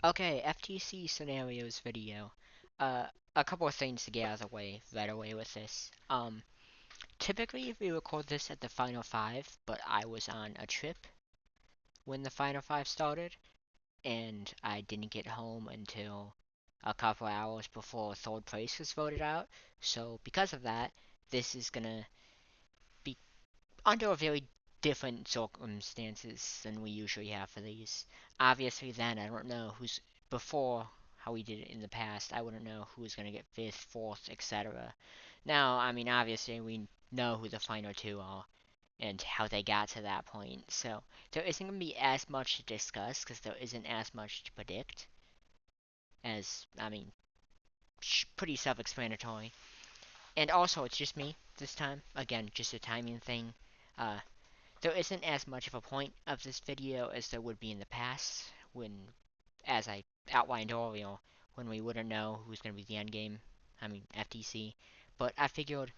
Okay, FTC scenarios video. Uh, a couple of things to get out of the way right away with this. Typically we record this at the final five, but I was on a trip when the final five started, and I didn't get home until a couple hours before third place was voted out. So because of that, this is gonna be under a very different circumstances than we usually have for these. Obviously, then I don't know who's before how we did it in the past. I wouldn't know who's gonna get fifth, fourth, etc. Now, I mean, obviously we know who the final two are and how they got to that point. So there isn't gonna be as much to discuss because there isn't as much to predict. As I mean, pretty self-explanatory. And also, it's just me this time. Again, just a timing thing. Uh, There isn't as much of a point of this video as there would be in the past, when, as I outlined earlier, when we wouldn't know who's going to be the end game. I mean, FTC. But I figured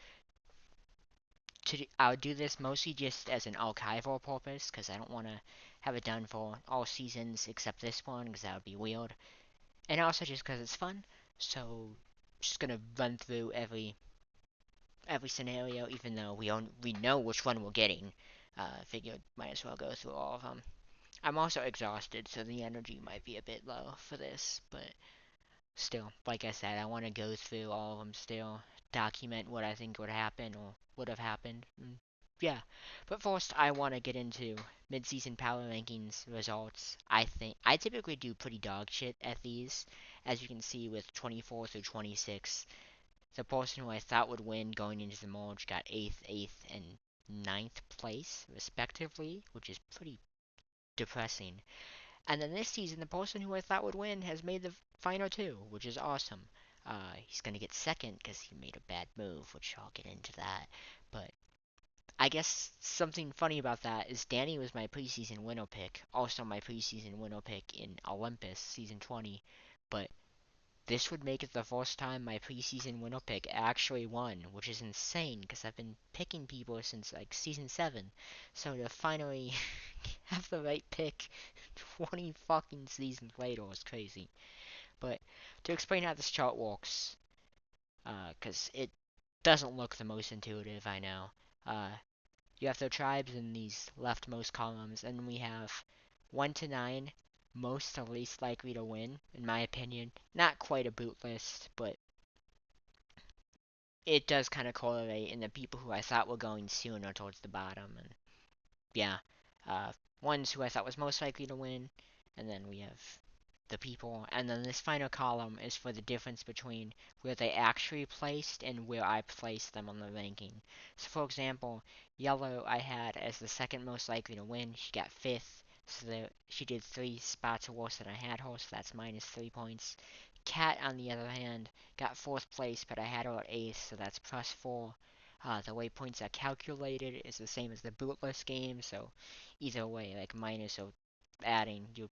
I would do this mostly just as an archival purpose, because I don't want to have it done for all seasons except this one, because that would be weird. And also just because it's fun. So, just gonna run through every scenario, even though we know which one we're getting. Figured might as well go through all of them. I'm also exhausted, so the energy might be a bit low for this, but still, like I said, I want to go through all of them still, document what I think would happen or would have happened. Yeah, but first, I want to get into mid-season power rankings results. I think I typically do pretty dog shit at these, as you can see with 24 through 26. The person who I thought would win going into the merge got 8th, and ninth place, respectively, which is pretty depressing. And then this season, the person who I thought would win has made the final two, which is awesome. He's going to get second because he made a bad move, which I'll get into that. But I guess something funny about that is Danny was my preseason winner pick, also my preseason winner pick in Olympus season 20. But this would make it the first time my preseason winner pick actually won, which is insane because I've been picking people since like season 7. So to finally have the right pick 20 fucking seasons later is crazy. But to explain how this chart works, because it doesn't look the most intuitive, I know. Uh, you have the tribes in these leftmost columns, and we have 1 to 9, most to least likely to win, in my opinion. Not quite a boot list, but it does kind of correlate in the people who I thought were going sooner towards the bottom. And yeah, uh, ones who I thought was most likely to win, and then we have the people, and then this final column is for the difference between where they actually placed and where I placed them on the ranking. So for example, yellow I had as the second most likely to win. She got 5th, so she did 3 spots worse than I had her, so that's minus 3 points. Cat, on the other hand, got 4th place, but I had her at 8th, so that's plus 4. The way points are calculated is the same as the bootless game, so either way, like minus or adding, you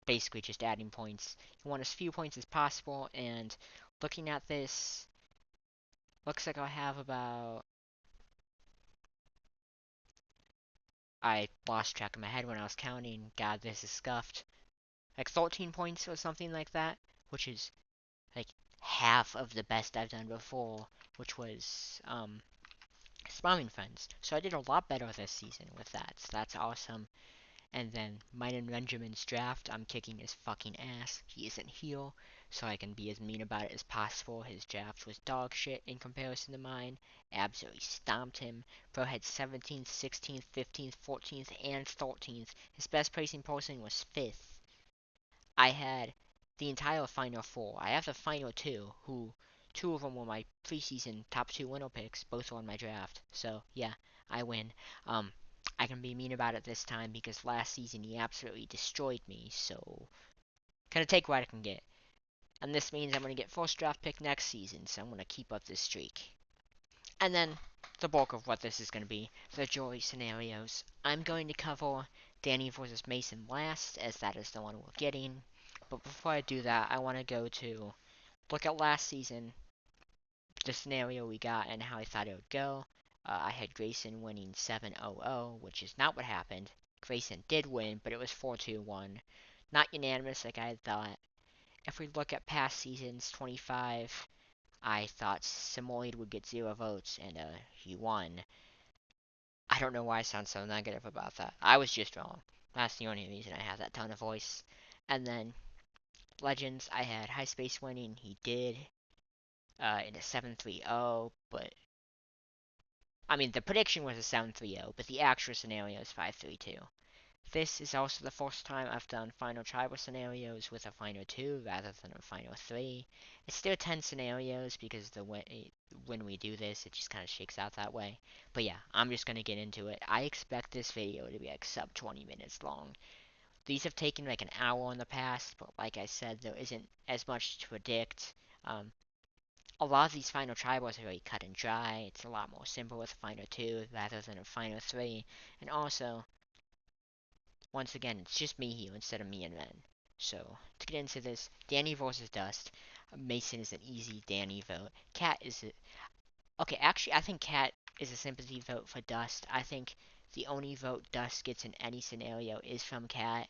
basically just adding points. You want as few points as possible, and looking at this, looks like I'll have about. I lost track of my head when I was counting. God, this is scuffed. Like 13 points or something like that, which is like half of the best I've done before, which was Smiling Friends. So I did a lot better this season with that, so that's awesome. And then mine and Benjamin's draft, I'm kicking his fucking ass. He isn't here, so I can be as mean about it as possible. His draft was dog shit in comparison to mine. Absolutely stomped him. Bro had 17th, 16th, 15th, 14th, and 13th. His best placing person was 5th. I had the entire final four. I have the final two, who two of them were my preseason top two winner picks. Both were on my draft. So yeah, I win. I can be mean about it this time because last season he absolutely destroyed me. So gonna take what I can get. And this means I'm gonna get first draft pick next season. So I'm gonna keep up this streak. And then the bulk of what this is going to be, the joy scenarios. I'm going to cover Danny versus Mason last, as that is the one we're getting. But before I do that, I want to go to look at last season, the scenario we got, and how I thought it would go. I had Grayson winning 7-0-0, which is not what happened. Grayson did win, but it was 4-2-1. Not unanimous like I had thought. If we look at past seasons, 25, I thought Samoyed would get 0 votes, and he won. I don't know why I sound so negative about that. I was just wrong. That's the only reason I have that tone of voice. And then Legends, I had High Space winning. He did in a 7-3-0, but I mean the prediction was a 7-3-0, but the actual scenario is 5-3-2. This is also the first time I've done final tribal scenarios with a final 2 rather than a final 3. It's still 10 scenarios because when we do this, it just kind of shakes out that way. But yeah, I'm just going to get into it. I expect this video to be like sub 20 minutes long. These have taken like an hour in the past, but like I said, there isn't as much to predict. A lot of these final tribals are very cut and dry. It's a lot more simple with a final 2 rather than a final 3. And also, once again, it's just me here instead of me and Ren. So, to get into this, Danny versus Dust. Mason is an easy Danny vote. Cat is a... Okay, actually, I think Cat is a sympathy vote for Dust. I think the only vote Dust gets in any scenario is from Cat.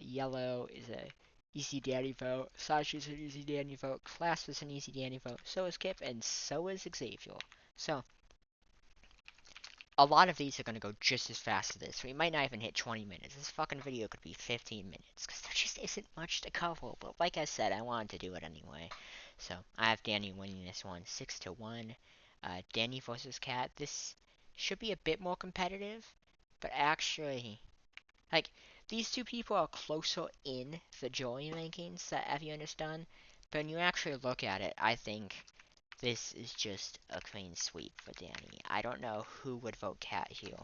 Yellow is a easy Danny vote. Sasha's an easy Danny vote. Class is an easy Danny vote. So is Kip, and so is Xavier. So, a lot of these are going to go just as fast as this. We might not even hit 20 minutes. This fucking video could be 15 minutes, because there just isn't much to cover. But like I said, I wanted to do it anyway. So, I have Danny winning this one 6-1. Danny versus Cat. This should be a bit more competitive, but actually, like, these two people are closer in the jury rankings that everyone has done. But when you actually look at it, I think this is just a clean sweep for Danny. I don't know who would vote Cat here.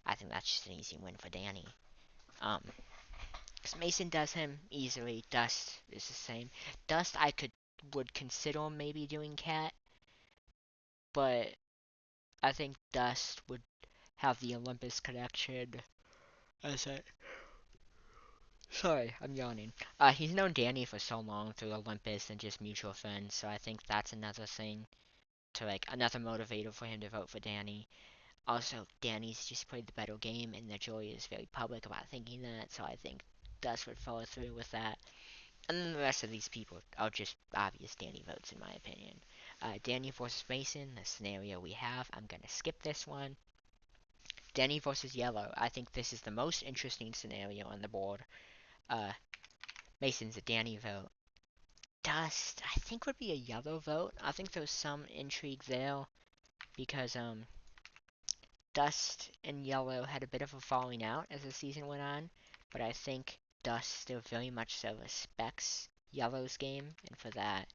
I think that's just an easy win for Danny. Because Mason does him easily. Dust is the same. Dust would consider maybe doing Cat, but I think Dust would have the Olympus connection. As I Sorry, I'm yawning. He's known Danny for so long through Olympus and just mutual friends, so I think that's another thing to like another motivator for him to vote for Danny. Also, Danny's just played the better game, and the jury is very public about thinking that, so I think Dust would follow through with that. And then the rest of these people are just obvious Danny votes, in my opinion. Danny versus Mason, the scenario we have. I'm gonna skip this one. Danny versus Yellow. I think this is the most interesting scenario on the board. Mason's a Danny vote. Dust, I think would be a Yellow vote. I think there's some intrigue there because Dust and Yellow had a bit of a falling out as the season went on, but I think Dust still very much so respects Yellow's game, and for that,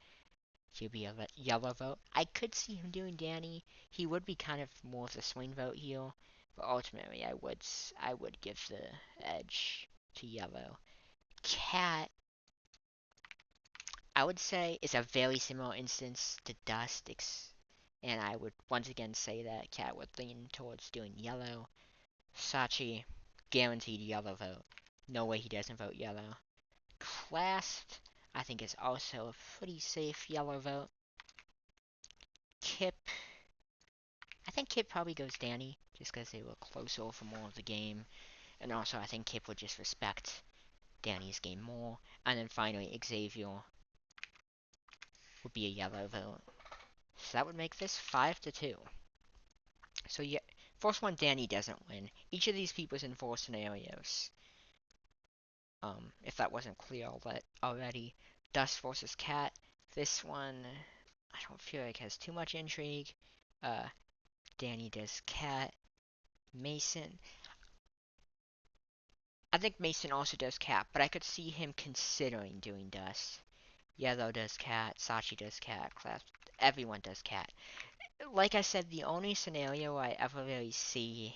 he'll be a Yellow vote. I could see him doing Danny. He would be kind of more of the swing vote here, but ultimately, I would give the edge to Yellow. Cat, I would say, is a very similar instance to Dust, and I would once again say that Cat would lean towards doing Yellow. Sachi, guaranteed Yellow vote. No way he doesn't vote Yellow. Clasped, I think is also a pretty safe Yellow vote. Kip, I think Kip probably goes Danny, just because they were closer for more of the game. And also, I think Kip would just respect Danny's game more. And then finally, Xavier would be a Yellow vote. So that would make this 5-2. So yeah, first one, Danny doesn't win. Each of these people is in 4 scenarios. If that wasn't clear already. Dust versus Cat. This one, I don't feel like has too much intrigue. Danny does Cat. Mason. I think Mason also does Cat, but I could see him considering doing Dust. Yellow does Cat. Sachi does Cat. Everyone does Cat. Like I said, the only scenario I ever really see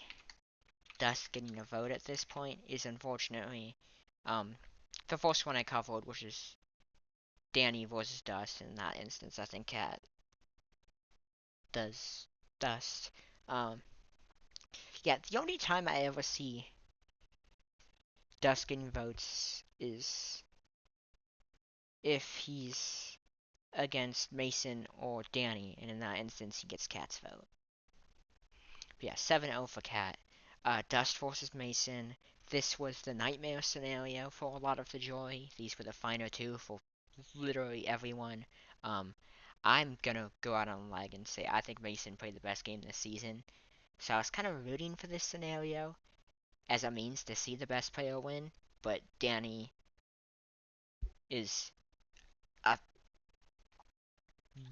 Dust getting a vote at this point is unfortunately the first one I covered, which is Danny versus Dust. In that instance, I think Cat does Dust. Yeah, the only time I ever see Dust getting votes is if he's against Mason or Danny, and in that instance, he gets Cat's vote. But yeah, 7-0 for Cat. Dust versus Mason. this was the nightmare scenario for a lot of the jury. These were the final two for literally everyone. Um, I'm gonna go out on a leg and say I think Mason played the best game this season. So I was kind of rooting for this scenario as a means to see the best player win, but Danny is a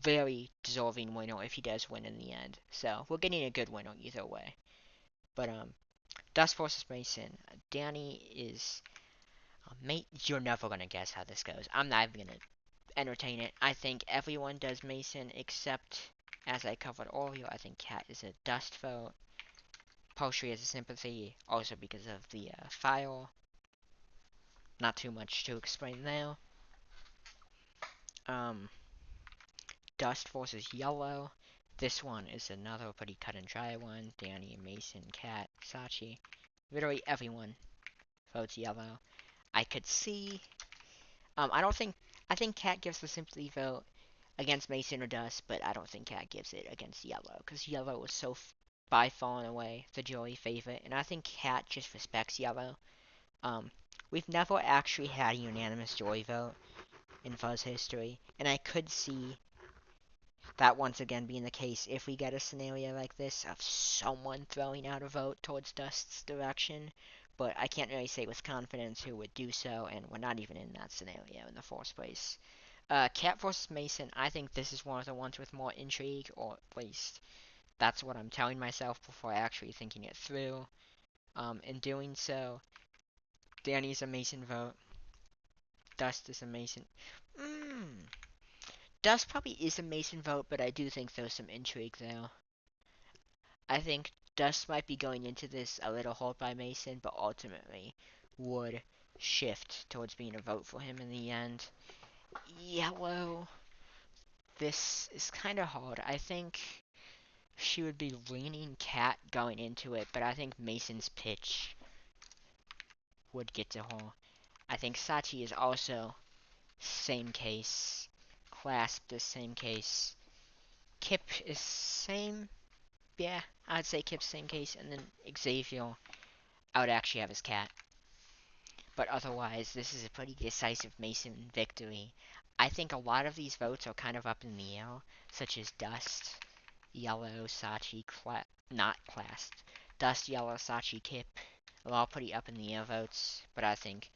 very deserving winner if he does win in the end. So we're getting a good winner either way. But Dust versus Mason. Danny is. Mate, you're never gonna guess how this goes. I'm not even gonna entertain it. I think everyone does Mason except, as I covered earlier, I think Cat is a Dust vote. Poultry is a sympathy, also because of the file. Not too much to explain there. Um, Dust versus Yellow. This one is another pretty cut and dry one. Danny, Mason, Cat, Sachi. Literally everyone votes Yellow. I could see. I don't think. I think Cat gives the sympathy vote against Mason or Dust, but I don't think Cat gives it against Yellow because Yellow was so by far and away the Joey favorite, and I think Cat just respects Yellow. We've never actually had a unanimous Joey vote in Fuzz history, and I could see that once again being the case if we get a scenario like this of someone throwing out a vote towards Dust's direction, but I can't really say with confidence who would do so, and we're not even in that scenario in the first place. Cat vs. Mason, I think this is one of the ones with more intrigue, or at least that's what I'm telling myself before actually thinking it through. In doing so, Danny's a Mason vote. Dust is a Mason. Dust probably is a Mason vote, but I do think there's some intrigue there. I think Dust might be going into this a little hurt by Mason, but ultimately would shift towards being a vote for him in the end. Yellow. This is kind of hard. I think she would be leaning Cat going into it, but I think Mason's pitch would get to her. I think Sachi is also same case. Clasp is same case. Kip is same. Yeah, I'd say Kip's same case, and then Xavier, I would actually have his Cat. But otherwise, this is a pretty decisive Mason victory. I think a lot of these votes are kind of up in the air, such as Dust, Yellow, Sachi, not classed. Dust, Yellow, Sachi, Kip. They're all pretty up in the air votes, but I think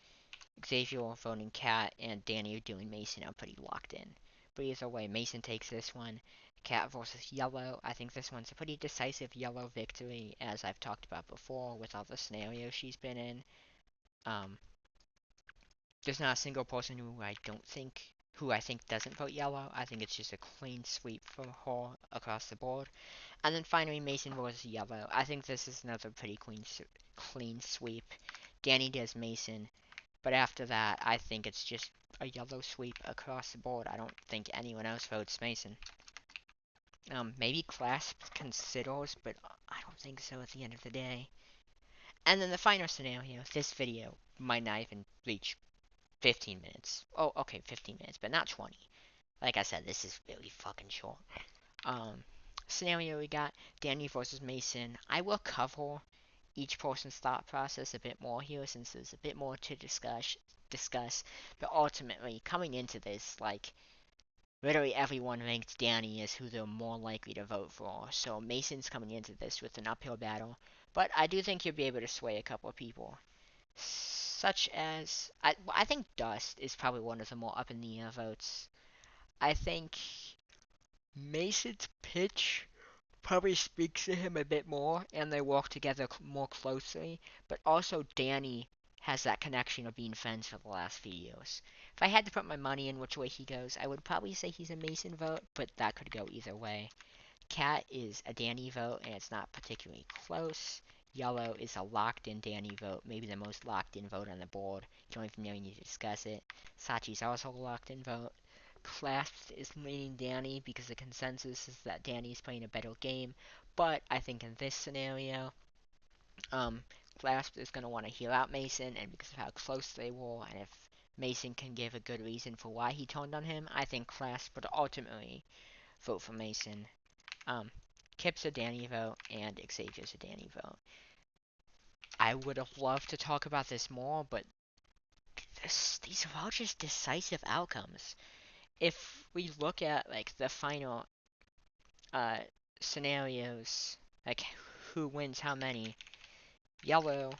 Xavier voting Cat and Danny doing Mason are pretty locked in. But either way, Mason takes this one. Cat versus Yellow. I think this one's a pretty decisive Yellow victory, as I've talked about before with all the scenarios she's been in. There's not a single person who I think doesn't vote Yellow. I think it's just a clean sweep for her across the board. And then finally, Mason versus Yellow. I think this is another pretty clean sweep. Danny does Mason, but after that, I think it's just a Yellow sweep across the board. I don't think anyone else votes Mason. Maybe Clasp considers, but I don't think so at the end of the day. And then the final scenario, this video might not even reach 15 minutes. Oh, okay, 15 minutes, but not 20. Like I said, this is really fucking short. Scenario we got Danny versus Mason. I will cover each person's thought process a bit more here since there's a bit more to discuss. But ultimately, coming into this, like, literally everyone ranked Danny as who they're more likely to vote for. So Mason's coming into this with an uphill battle. But I do think you'll be able to sway a couple of people. Such as, I think Dust is probably one of the more up in the air votes. I think Mason's pitch probably speaks to him a bit more, and they work together more closely. But also, Danny has that connection of being friends for the last few years. If I had to put my money in which way he goes, I would probably say he's a Mason vote, but that could go either way. Cat is a Danny vote, and it's not particularly close. Yellow is a locked-in Danny vote, maybe the most locked-in vote on the board. You don't even really need to discuss it. Sachi's also a locked-in vote. Clasp is leaning Danny because the consensus is that Danny's playing a better game. But I think in this scenario, Clasp is going to want to heal out Mason, and because of how close they were, and if Mason can give a good reason for why he turned on him, I think Clasp would ultimately vote for Mason. Kip's a Danny vote, and Xavier's a Danny vote. I would have loved to talk about this more, but these are all just decisive outcomes. If we look at like the final uh, scenarios, like who wins how many, yellow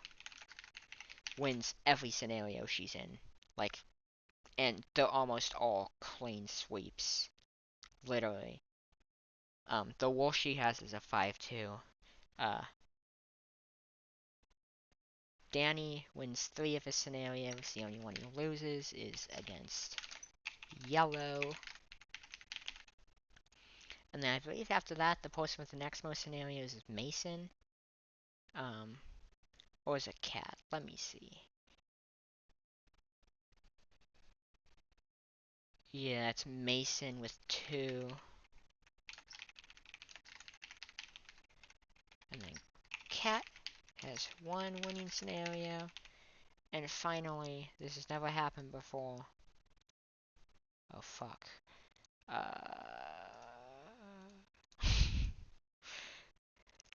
wins every scenario she's in. Like, and they're almost all clean sweeps, literally. The worst she has is a 5-2. Uh, Danny wins 3 of his scenarios. The only one he loses is against yellow. And then I believe after that, the person with the next most scenarios is Mason. Or is it Cat? Let me see. Yeah, it's Mason with 2. And then Cat has 1 winning scenario. And finally, this has never happened before. Oh, fuck.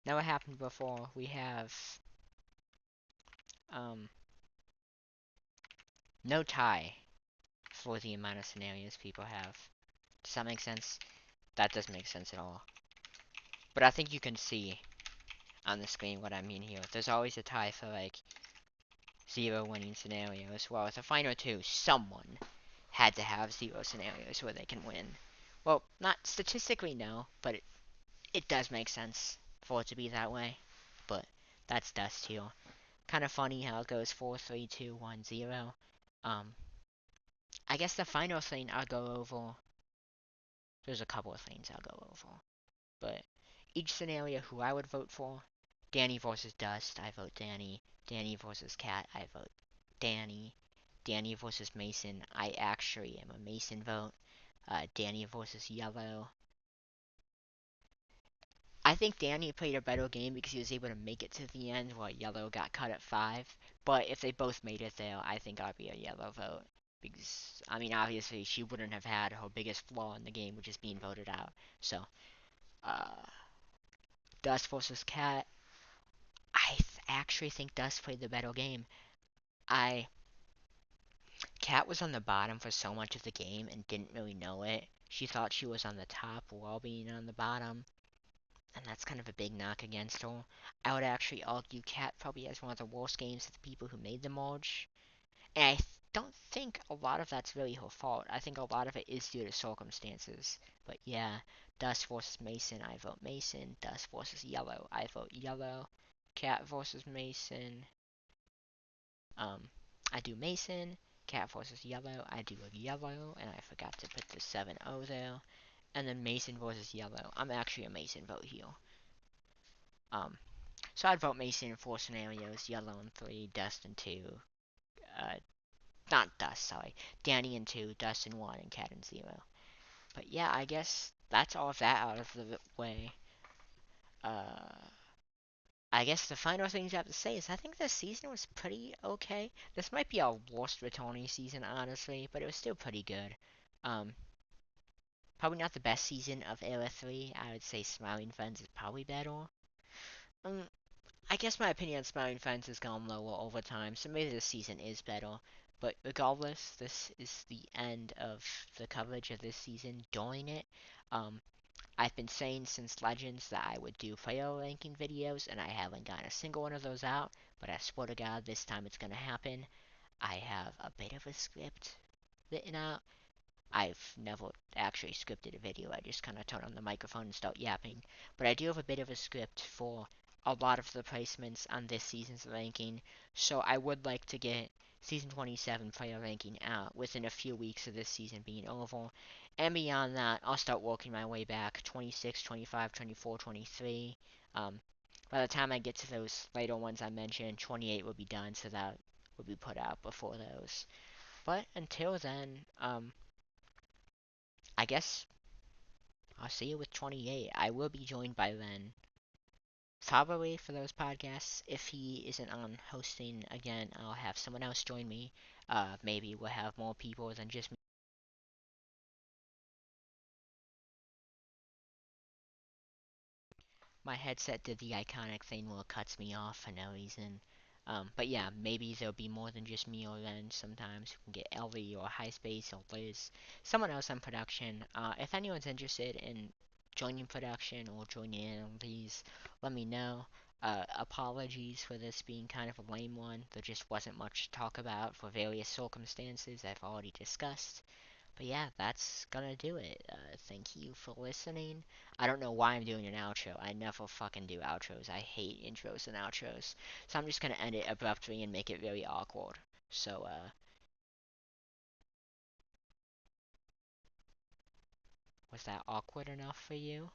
Never happened before. We have, um, no tie for the amount of scenarios people have. Does that make sense? That doesn't make sense at all. But I think you can see on the screen what I mean here. There's always a tie for, like, 0 winning scenarios. Well, with a final 2, someone had to have 0 scenarios where they can win. Well, not statistically, no, but it does make sense for it to be that way. But that's Dust here. Kind of funny how it goes 4, 3, 2, 1, 0. I guess the final thing I'll go over. There's a couple of things I'll go over. But each scenario who I would vote for. Danny versus Dust, I vote Danny. Danny versus Cat, I vote Danny. Danny versus Mason, I actually am a Mason vote. Danny versus Yellow. I think Danny played a better game because he was able to make it to the end while Yellow got cut at 5. But if they both made it there, I think I'd be a Yellow vote. Because, I mean, obviously, she wouldn't have had her biggest flaw in the game, which is being voted out. So, uh, Dust versus Cat. Actually think Dust played the better game. Cat was on the bottom for so much of the game and didn't really know it. She thought she was on the top while being on the bottom, and that's kind of a big knock against her. I would actually argue Cat probably has one of the worst games of the people who made the merge, and I don't think a lot of that's really her fault. I think a lot of it is due to circumstances. But yeah, Dust versus Mason, I vote Mason. Dust versus Yellow, I vote Yellow. Cat versus Mason, I do Mason. Cat versus Yellow, I do a Yellow, and I forgot to put the 7-0 there. And then Mason versus Yellow. I'm actually a Mason vote here. So I'd vote Mason in 4 scenarios, Yellow in 3, Dust in 2, uh, not Dust, sorry, Danny in 2, Dust in 1, and Cat in 0. But yeah, I guess that's all of that out of the way. I guess the final things I have to say is I think this season was pretty okay. This might be our worst returning season, honestly, but it was still pretty good. Um, Probably not the best season of Era 3. I would say Smiling Friends is probably better. Um, I guess my opinion on Smiling Friends has gone lower over time, so maybe this season is better. But regardless, this is the end of the coverage of this season during it. Um, I've been saying since Legends that I would do player ranking videos, and I haven't gotten a single one of those out, but I swear to God, this time it's gonna happen. I have a bit of a script written out. I've never actually scripted a video, I just kind of turn on the microphone and start yapping. But I do have a bit of a script for a lot of the placements on this season's ranking, so I would like to get Season 27 player ranking out within a few weeks of this season being over. And beyond that, I'll start working my way back 26, 25, 24, 23. By the time I get to those later ones I mentioned, 28 will be done, so that will be put out before those. But until then, I guess I'll see you with 28. I will be joined by then. Probably for those podcasts. If he isn't on hosting again, I'll have someone else join me. Maybe we'll have more people than just me. My headset did the iconic thing where it cuts me off for no reason. But yeah, maybe there'll be more than just me or Len. Sometimes we can get Ellie or Highspace or Liz, someone else on production. If anyone's interested in joining production or joining in on these, let me know. Apologies for this being kind of a lame one. There just wasn't much to talk about for various circumstances I've already discussed. But yeah, that's gonna do it. Thank you for listening. I don't know why I'm doing an outro. I never fucking do outros. I hate intros and outros. So I'm just gonna end it abruptly and make it very awkward. So, was that awkward enough for you?